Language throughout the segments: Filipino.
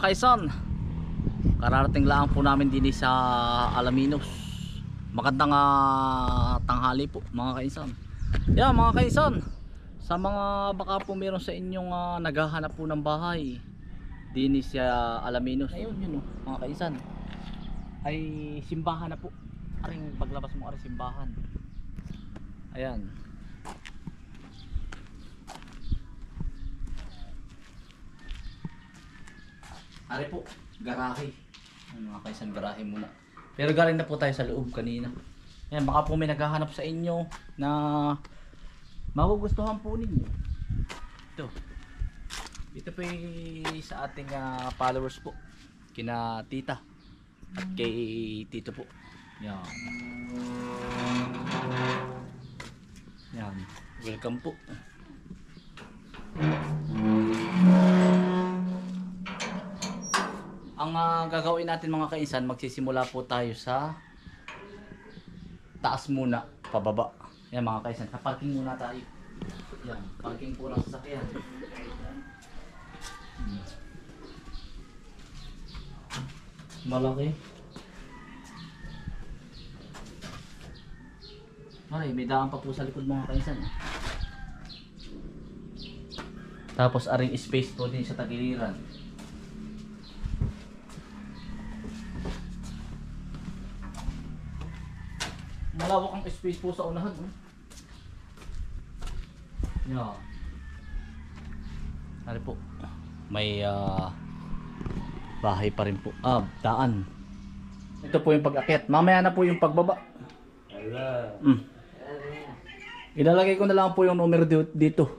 kaisan, kararating lang po namin din sa Alaminos. Magandang tanghali po mga kaisan. Yeah, mga kaisan, sa mga baka po meron sa inyong naghahanap po ng bahay din sa Alaminos. Ayun yun mga kaisan, ay simbahan na po. Aring paglabas mo aring simbahan. Ayan. Ari po, garahe. Mga kaisan, garahe muna. Pero galing na po tayo sa loob kanina. Ayan, baka po may naghahanap sa inyo na magugustuhan po ninyo. Ito po sa ating followers po. Kina tita at kay tito po. Yan. Yan. Welcome po. Ang gagawin natin mga kaisan, magsisimula po tayo sa taas muna, pababa. Yan mga kaisan, parking muna tayo. Yan, parking po ng sasakyan. Malaki. Ay, may daan pa po sa likod mga kaisan. Tapos aring space po din sa tagiliran. Malawak ang space po sa unahan. Yan. Ano po? May bahay pa rin po. Daan. Ito po yung pag-akyat. Mamaya na po yung pagbaba. Ilalagay ko na lang po yung numero dito.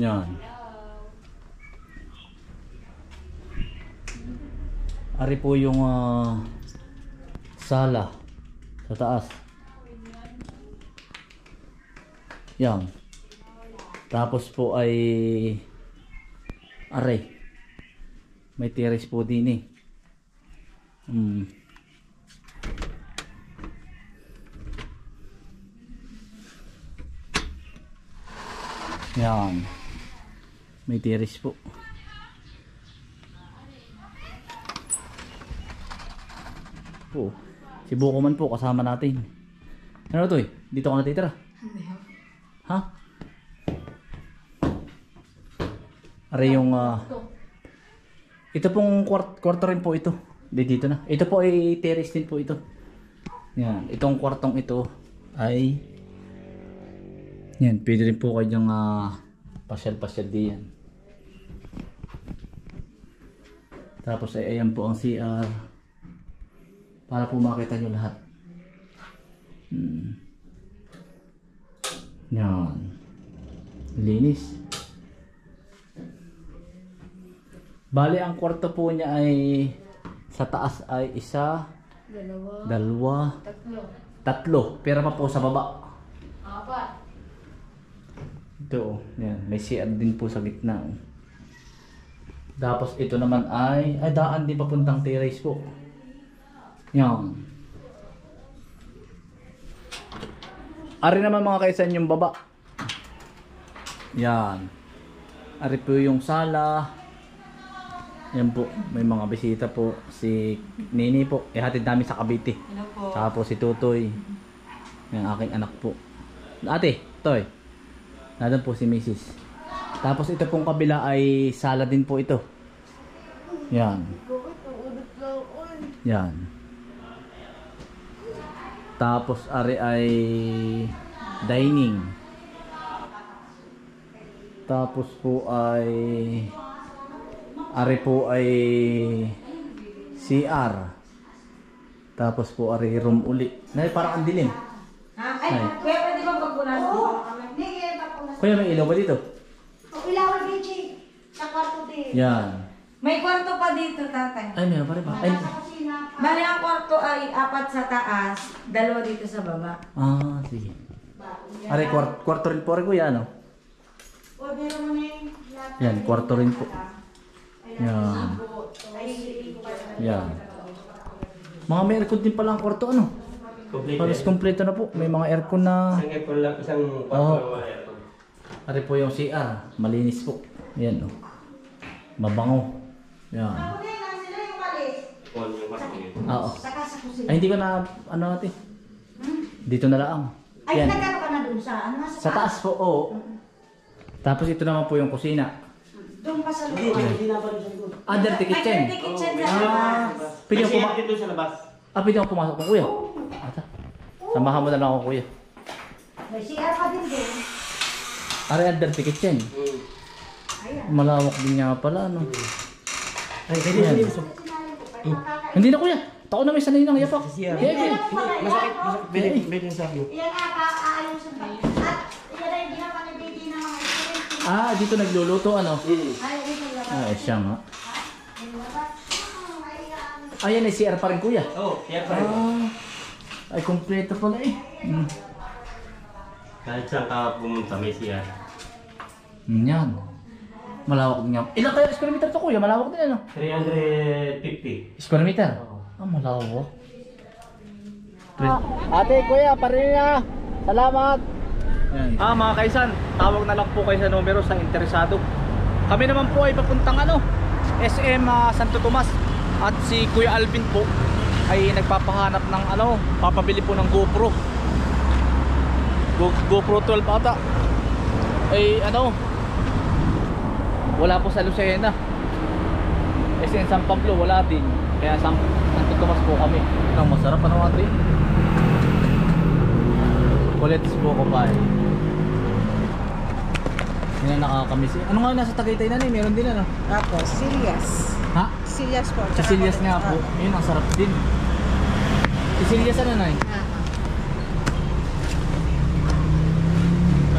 Yan. Ari po yung sala sa taas. Yan. Tapos po ay aray. May terrace po din eh. Yan. May terrace po. Si Buko man po kasama natin. Ano to eh? Dito ka natitira? Ha? Aray yung ito pong kwarto rin po ito. Dito na. Ito po ay terrace din po ito. Yan. Itong kwartong ito ay yan. Pwede rin po kanyang pasyal-pasyal diyan. Tapos ay ayan po ang CR. Para po makita nyo lahat. Yan. Linis. Bali ang kwarto po niya ay sa taas ay isa, dalawa, tatlo. Pero pa po sa baba. Ito. Yan. May CR din po sa gitna. Tapos ito naman ay daan din papuntang terrace po. Yan. Ari naman mga kaisan yung baba. Yan. Ari po yung sala. Yan po. May mga bisita po. Si Nini po. Ihatid namin sa Cavite. Tapos si Tutoy. Yung aking anak po. Ate, Toy. Nandun po si Mrs. Tapos ito pong kabila ay sala din po ito. Yan. Yan. Tapos ari ay dining. Tapos po ay ari po ay CR. Tapos po ari room uli. Nay parang ang dilim. Kuya, pwede bang pagpunasan mo kami? Kuya, may ilaw ba dito? Ilaw Beijing. Sa kwarto din. Yan. May kwarto pa dito, tatay. Ay, meron pa rin ba? Ay. Bali, ang kwarto ay 4 sa taas, 2 dito sa baba. Sige. Ari, kwarto rin po rin kuya, ano? Yan, kwarto rin po. Yan. Yan. Mga may aircon din pala ang kwarto, ano? Halos kompleto na po. May mga aircon na... Isang kwarto na aircon. Ari po yung CR. Malinis po. Yan, oh. Mabango. Yan. Nakunin lang sila yung walis. Oo. Saka sa kusina. Ay, hindi ko na, ano natin. Dito na lang. Ay, Yan. nagkano ka na dun sa, ano nga Sa taas po, oo. Tapos ito naman po yung kusina. Doon pa sa loob. Ah, dirty kitchen. Ay, dirty kitchen sa labas. Pwede ako pumasok. dito sa labas. Ah, pwede ako pumasok po, kuya. Ata. Samahan mo na lang ako, kuya. May CR pa din doon. Aray, ang dirty kitchen. Ayan. Malawak din nga pala, no? Ay, Yan. Hindi na, kuya. Tako na may sanay ng yapak. Siya. Yeah, Masakit. Pwede sa akin. Yan nga, aayusin pa. At yan ay ginapanibigay ng mga student. Ah, dito nagluluto, ano? Ay, dito lang. Ah, siya nga. Ayan, ay CR pa rin, kuya. Oo, kaya pa rin. Ah, ay, kompleto pala eh. Kahit saan ka pumunta, may siya. Yan. Malawak din nga. Ilang kaya square meter to, kuya? Malawak din, ano? 350. Square meter? Ah, malawak. Ate, kuya, parin na. Salamat. Yan. Ah, mga kaisan, tawag na lang po kayo sa numero sa interesado. Kami naman po ay papuntang SM Santo Tomas. At si Kuya Alvin po ay nagpapahanap ng papabili po ng GoPro. GoPro 12 ata. Ay wala po sa Lucena. SM San Pablo wala din. Kaya Santo Tomas po kami. Ang masarap ate. Kulets po ko pa eh. Yan ang nakakamiss. Ano nga nasa Tagaytay na meron din Ako, Silias. Ha? Silias po. Sa Silias nga po. Yun ang sarap din. Si Silias nay?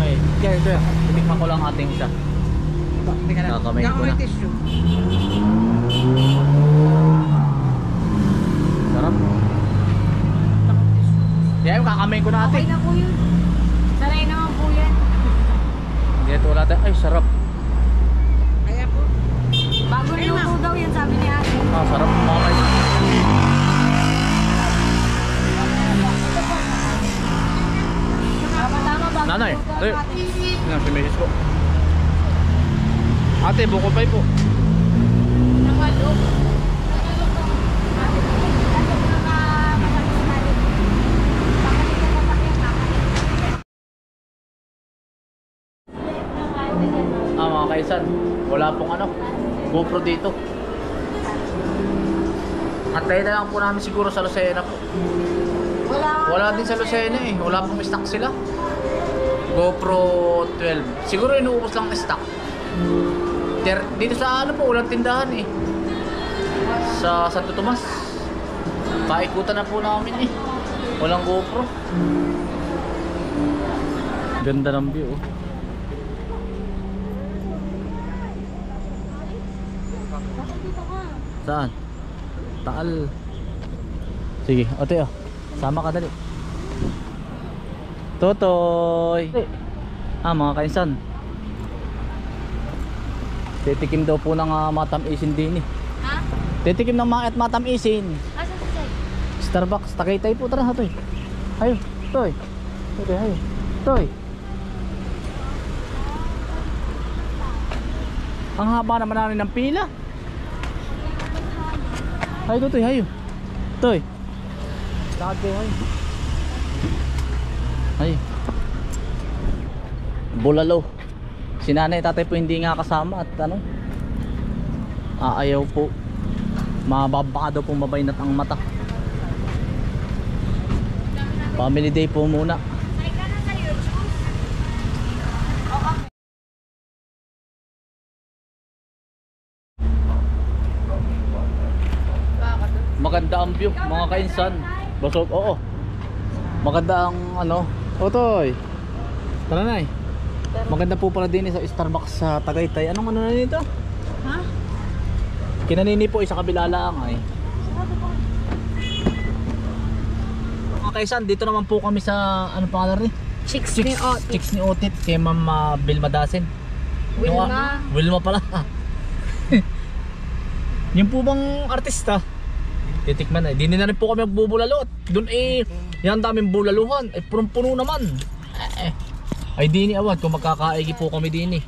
Ay, kaya ito yan. Titikman ko lang ating isa. Kakamay ko na. tissue. Sarap. Kaya yung kakamay ko na Okay ating. na po yun. Sanay naman po yan. Hindi ito wala tayo. Ay, sarap. Kaya po. Bagong luto daw yan sabi ni ate. Ah, sarap. Mamay. Tama-tama bagong Nanay, luto tayo. ate. Yan, si Mrs. po. Ate, buko pay po. Nakalog. Ah, mga kaisan, wala pong GoPro dito. Antayin na lang po namin siguro sa Lucena po. Wala din sa Lucena eh. Wala pong stock sila. GoPro 12. Siguro inuubos lang ng stock. Dito sa po, walang tindahan eh. Sa Santo Tomas. Paikutan na po namin eh. Walang GoPro. Ganda ng view oh. Saan? Taal. Sige, ate sama ka dali. Totoy. Ah, mga kainsan. Titikim daw po ng matamisin din eh. Ha? Titikim ng mga matamisin. Asa sa side? Starbucks, Tagaytay po. Tara, toy. Ayo, toy. Toy, ayo. Toy. Ang haba naman namin ng pila. Ayo, toy, ayo. Toy. Lakad kayo, ayo. Ayo. Bulalo. Si nanay tatay po hindi nga kasama at ayaw po. Mababa daw po mabaynat ang mata. Family day po muna. Maganda ang view mga kainsan. Basog, oo. Maganda ang Otoy. Tara na eh. Maganda po pala din sa Starbucks sa Tagaytay. Anong na nito? Ha? Kinanini po sa kabila lang ay. Mga kaisan, dito naman po kami sa pangalan rin? Chicks ni Otit. Chicks ni Otit kay Ma'am Vilma Dasen. Wilma. Wilma pala. Yung po bang artista? Titikman na. Di na rin po kami magbubulalo. Doon yan daming bulaluhan. Punong-puno naman. Ay di ni awad kung magkakaigi po kami din eh.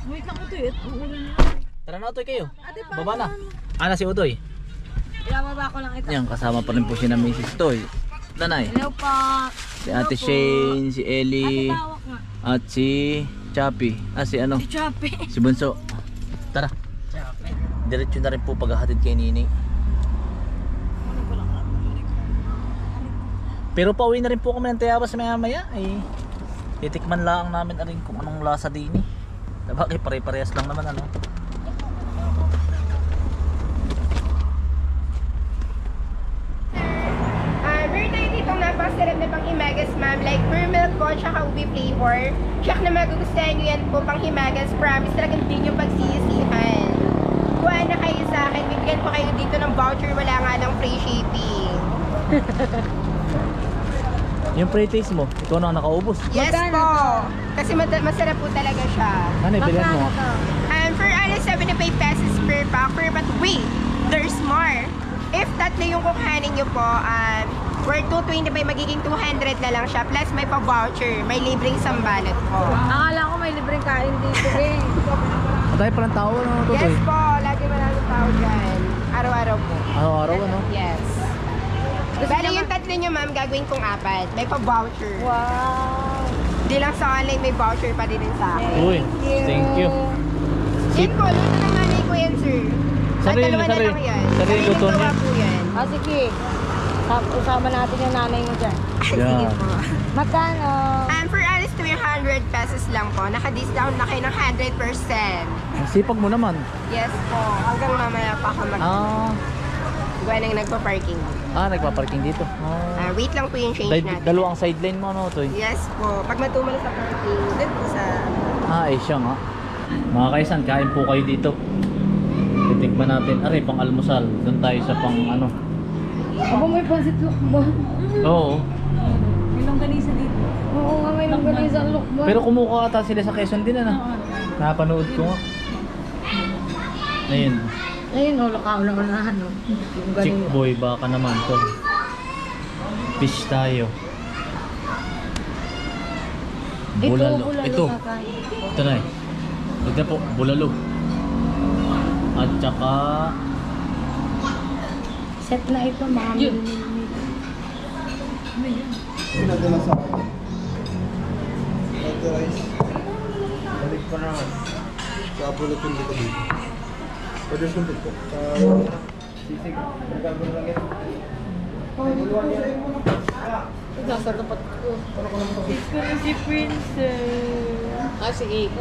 Wait lang ito Utoy, ang ulo niya. Tara na, Utoy kayo. Baba na. Na si Utoy. Ibababa ko lang ito. Yan, kasama pa rin po si na Mrs. Toy. Danay. Hello po. Si Ate Shane, si Ellie, Tawak nga. at si Chappy. Si ano? Si Choppy. Si Bunso. Tara. Diretso na rin po paghahatid kay Nini. Pero pauwi na rin po kami ng Tayabas maya maya. Titikman lang namin rin kung anong lasa din eh. Sabagay pare-parehas lang naman ano. Meron ditong napakasarap na pang himagas, ma'am. Like, pure milk po, tsaka ubi flavor. Check na magugustuhan nyo yan po pang himagas. Promise, talagang din yung pagsisisihan. Kuha na kayo sa akin. Bibigyan po kayo dito ng voucher. Wala nga ng free shipping. Yung pre-taste mo, ikaw na ang nakaubos. Yes po. Kasi masarap po talaga siya. Ano, ibilhan mo? For 75 pesos per pack. But wait, there's more. If tatlo yung kukuhanin nyo po, worth 225, magiging 200 na lang siya. Plus may pa-voucher, may libreng sambalot po. Akala ko may libreng kain dito eh. Matay pa ng tao, ano, Tutoy? Yes po, lagi maraming tao dyan. Araw-araw po. Araw-araw, ano? Yes. Bali yung tatlo nyo, ma'am, gagawin kong 4. May pa-voucher. Wow. Di lang sa online, may voucher pa din sa akin. Uy, thank you. Yan po, luto ng nanay ko yan, sir. Sarili, Dalawa na sarili. lang yan. Sarili luto gawa niya. po yan. Sige. Usama natin yung nanay mo dyan. Sige Yeah. po. Magkano? For alis 300 pesos lang po. Naka-discount na kayo ng 100%. Ang sipag mo naman. Yes po. Hanggang mamaya pa ako gawa nang nagpa-parking. Nagpa-parking dito. Wait lang po yung change natin. Dalawang sideline mo, ano, Toy? Yes po. Pag matumal sa parking, dun po sa... Siya nga. Mga kaisan, kain po kayo dito. Titikman natin. Aray, pang almusal. Doon tayo sa pang ano. Aba, may pansit lukban. Oo. May longganisa dito. Oo nga, may longganisa lukban. Pero kumuha ata sila sa Quezon din, ano? Napanood ko nga. Ayun. Ayun, lakaw-unahan. Chick boy, baka naman to. Fish tayo. Bulalo. Ito. Ito na eh. Ito po, bulalo. At saka Set na ito, ma'am. Pinadala sa akin. Authorize. Balik pa naman. Sa bulletin dito dito. Pwede sundin ko. Sisig. Nagagawin lang yan. Nasa tapat ko. Dito na si Princess. Sige.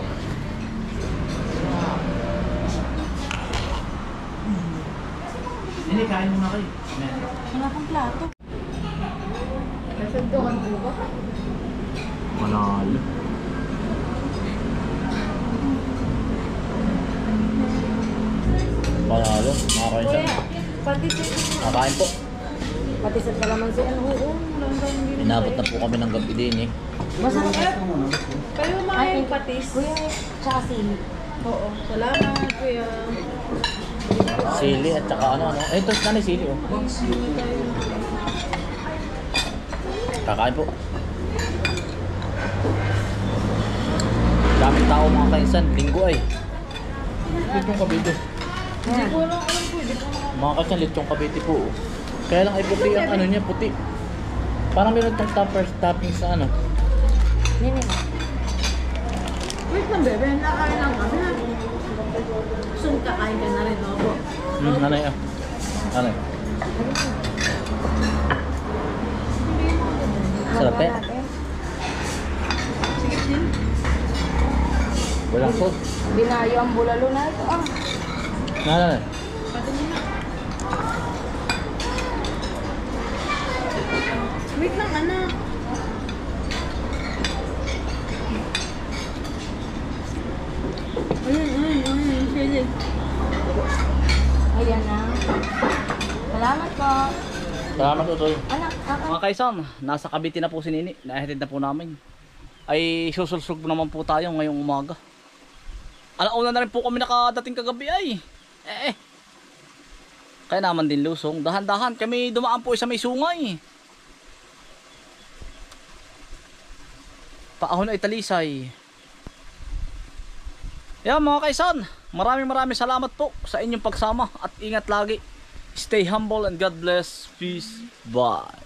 hindi, kain muna kayo. Wala pang plato. Nasundukan po ba? Manalo. Manalo, mga kaisan. Patisip. Kakain po. Patisip ka naman siya. Oo. Inabot na po kami ng gabi din eh. Masarap. Kayo mga yung patis. Kuya, tsaka sili. Oo. Salamat, kuya. Sili at saka ano. Ito na sili oh. Kakain po. Daming tao mga kaisan, linggo ay. Litong Cavite. Ayan. Mga kaisan, litong Cavite po. Oh. Kaya lang ay puti ang ano niya, puti. Parang meron itong toppings sa ano. Nini. Wait lang, bebe. Nakain lang kami. Gusto mo kakain ka na rin, no? Nanay ah. Nanay. Sarap eh. Sige, din. Walang sauce. Binayo ang bulalo na ito. Nanay. Wait lang, anak. Ayun. Sige. Ayan na. Salamat po. Salamat Utoy. Anak, Mga kaisan, nasa Cavite na po si Nini. Nahatid na po namin. Ay susulsog naman po tayo ngayong umaga. Alauna na rin po kami nakadating kagabi ay. Kaya naman din lusong. Dahan-dahan kami dumaan po sa may sungay. Paahon ay talisay. Yan mga kaisan, maraming salamat po sa inyong pagsama at ingat lagi. Stay humble and God bless. Peace. Bye.